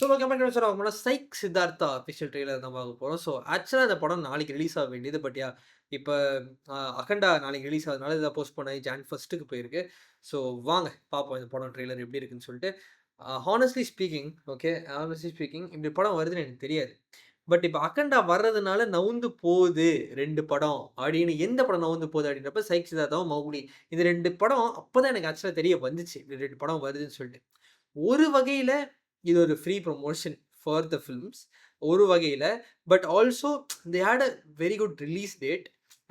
So compare பண்ண சொன்னா சைக் Siddhartha official trailer தான் பார்க்க போறோம். ஸோ ஆக்சுவலா இந்த படம் நாளைக்கு ரிலீஸ் ஆக வேண்டியது. பட் இப்ப அகண்டா நாளைக்கு ரிலீஸ் ஆகுதுனால இத போஸ்ட்போன் ஆயி ஜான் 1க்கு போயிருக்கு. ஸோ வாங்க பார்ப்போம் இந்த படம் ட்ரெய்லர் எப்படி இருக்குன்னு சொல்லிட்டு. ஹானஸ்ட்லி ஸ்பீக்கிங் ஹானஸ்ட்லி ஸ்பீக்கிங் இந்த படம் வருதுன்னு எனக்கு தெரியாது. பட் இப்ப அகண்டா வர்றதுனால நவுந்து போகுது 2 படம் அப்படின்னு எந்த படம் நவுந்து போகுது அப்படின்றப்ப சைக் சித்தார்த்தாவும் மௌக்லி. இந்த 2 படம் அப்பதான் எனக்கு ஆக்சுவலா தெரிய வந்துச்சு. இந்த 2 படம் வருதுன்னு சொல்லிட்டு. ஒரு வகையில இது ஒரு free promotion for the films ஒரு வகையில. But also they had a very good release date.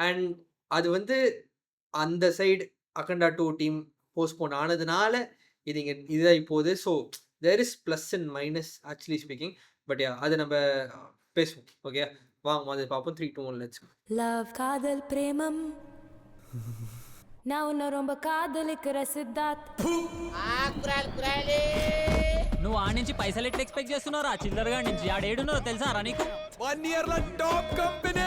And அது வந்து அந்த சைடு அகண்டா 2 டீம் போஸ்ட்போன் ஆனதுனால இது இங்க இதாகி போகுது. So there is plus and minus actually speaking. But அது நம்ம பேசுவோம். ஓகே வாங்க முதல்ல பார்ப்போம். 3, 2, 1 லெட்ஸ். லவ் காதல் பிரேமம் நான் உன்னை ரொம்ப காதலிக்கிற சித்தார்த். నువ్వు ఆ నుంచి పైసలు ఎట్లా ఎక్స్పెక్ట్ చేస్తున్నారా చిల్లరగా నుంచి ఆడేడున్నారో తెలుసా రా నీకు 1 year లో టాప్ కంపెనీ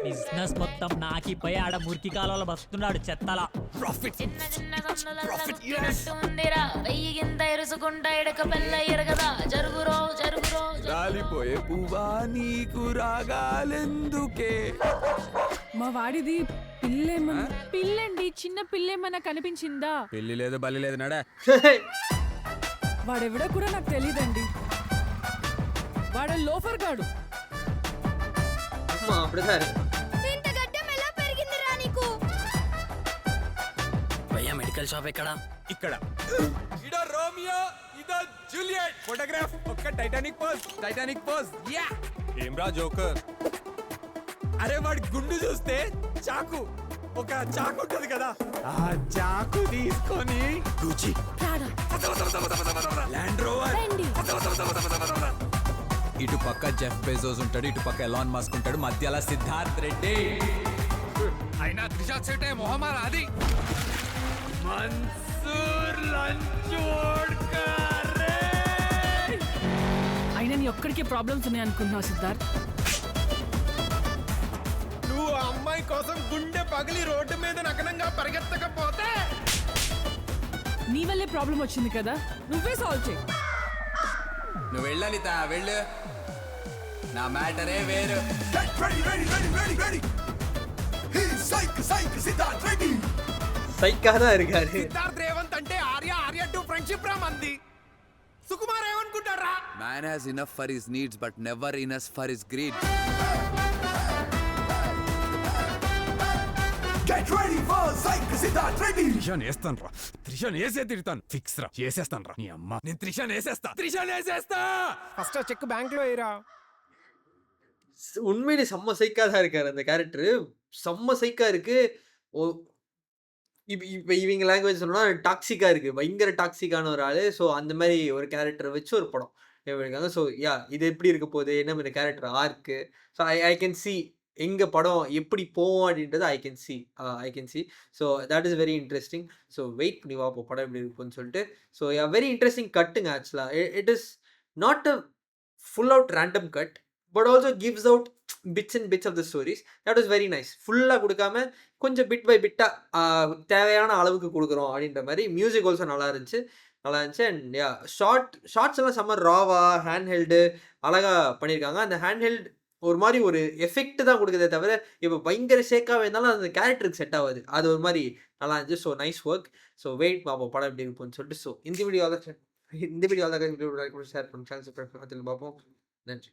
బిజినెస్ మొత్తం నాకి పోయి ఆడ మురికి కాలంలో బస్తున్నాడు చెత్తలా ప్రాఫిట్ చిన్న చిన్న Profit, yes. సందులకుందిరా వెయ్యి గింత ఎరుసుకుంటా ఎడక పెళ్ళ ఎరగదా జరుగురో జరుగురో రాలిపోయే పువ్వా నీకు రాగాలెందుకే మా వాడిది పిల్లండి చిన్న పిల్లేమన్నా కనిపించిందా? పెళ్లి లేదు బల్లి లేదు నడే వాడెవడో కూడా నాకు తెలియదండి. వాడ లోఫర్ గాడు. அப்படிதான் இருக்கு. ఇంత గడ్డం ఎలా పెరిగిందిరా నీకు? భయ్యా మెడికల్ షాప్ ఎక్కడ ఇక్కడ ఇడ రోమియో ఇద జూలియట్ ఫోటోగ్రాఫ్ ఒక్క టైటానిక్ పోజ్ యా ఏమ్రా జోకర్ అరే వాడి గుండు చూస్తే చాకు ఒక చాకు ఉంటది కదా ఆ చాకు తీసుకొని గుచి ల్యాండ్ రోవర్ ఇటు పక్క జెఫ్ బెజోస్ ఉంటాడు, ఇటు పక్క ఎలాన్ మస్క్ ఉంటాడు, మధ్యలో సిద్ధార్థ్ రెడ్డి. అయినా త్రిషా సేటే మొహమార్ అది మన్సూర్ లంచ్ ఓడ్కరే. అయినా నీ ఒక్కడికే ప్రాబ్లమ్స్ ఉన్నాయి అనుకుంటున్నావు సిద్ధార్థ్? నువ్వు ఆ అమ్మాయి కోసం గుండె పగిలి రోడ్డు మీద నగ్నంగా పరిగెత్తకపోతే నీ వల్లే ప్రాబ్లం వచ్చింది కదా, నువ్వే సాల్వ్ చేయి. నువ్వు వెళ్ళాలితా వెళ్ళు, నా మ్యాటరే వేరు. சைக்காக தான் இருக்காரு. సిద్ధార్థ్ రేవంత్ అంటే ఆర్య టు ఫ్రెండ్షిప్ రా మంది. Sukumar ఏమనుకుంటారా? Man has enough for his needs but never enough for his greed. Get ready for Psych Siddharth Reddy. త్రిషాన్ వేస్తాను రా, త్రిషాన్ వేసే తిడతాను, ఫిక్స్ రా, వేసేస్తాను రా. నీ అమ్మ నేను త్రిషాన్ వేసేస్తా. ఫస్ట్ చెక్ బ్యాంక్ లో వేయరా. உண்மையிலே செம்ம சைக்கா தான் இருக்காரு அந்த கேரக்டர். செம்ம சைக்கா இருக்கு. ஓ இப்ப இவங்க லாங்குவேஜ் சொன்னா டாக்ஸிக்கா இருக்கு. பயங்கர டாக்ஸிக்கான ஒரு ஆளு. ஸோ அந்த மாதிரி ஒரு கேரக்டர வச்சு ஒரு படம் எடுத்திருக்காங்க. ஸோ இது எப்படி இருக்க போகுது? என்ன மாதிரி character arc? So I can see எங்க படம் எப்படி போகும் அப்படின்றது I can see. So that is very interesting. So wait பண்ணி பார்ப்போம் படம் எப்படி இருக்கும்னு சொல்லிட்டு. ஸோ வெரி இன்ட்ரெஸ்டிங் கட்டுங்க ஆக்சுவலா. It is not a full out random cut. But also gives out bits of the stories. That is very nice. ஃபுல்லாக கொடுக்காம கொஞ்சம் பிட் பை பிட்டாக தேவையான அளவுக்கு கொடுக்குறோம் அப்படின்ற மாதிரி. மியூசிக் ஆல்சோ நல்லா இருந்துச்சு. அண்ட் ஷார்ட்ஸ் எல்லாம் செம்ம ராவா ஹேண்ட் ஹெல்டு அழகாக பண்ணியிருக்காங்க. அந்த ஹேண்ட் ஹெல்ட் ஒரு மாதிரி ஒரு எஃபெக்ட் தான் கொடுக்குதே தவிர இப்போ பயங்கர ஷேக்காக இருந்தாலும் அந்த கேரக்டருக்கு செட் ஆகாது. அது ஒரு மாதிரி நல்லா இருந்துச்சு. So nice work. So wait பார்ப்போம் படம் எப்படி இருக்கும்னு சொல்லிட்டு. ஸோ இந்த வீடியோ ஷேர் பண்ணி சேனல் பார்ப்போம். நன்றி.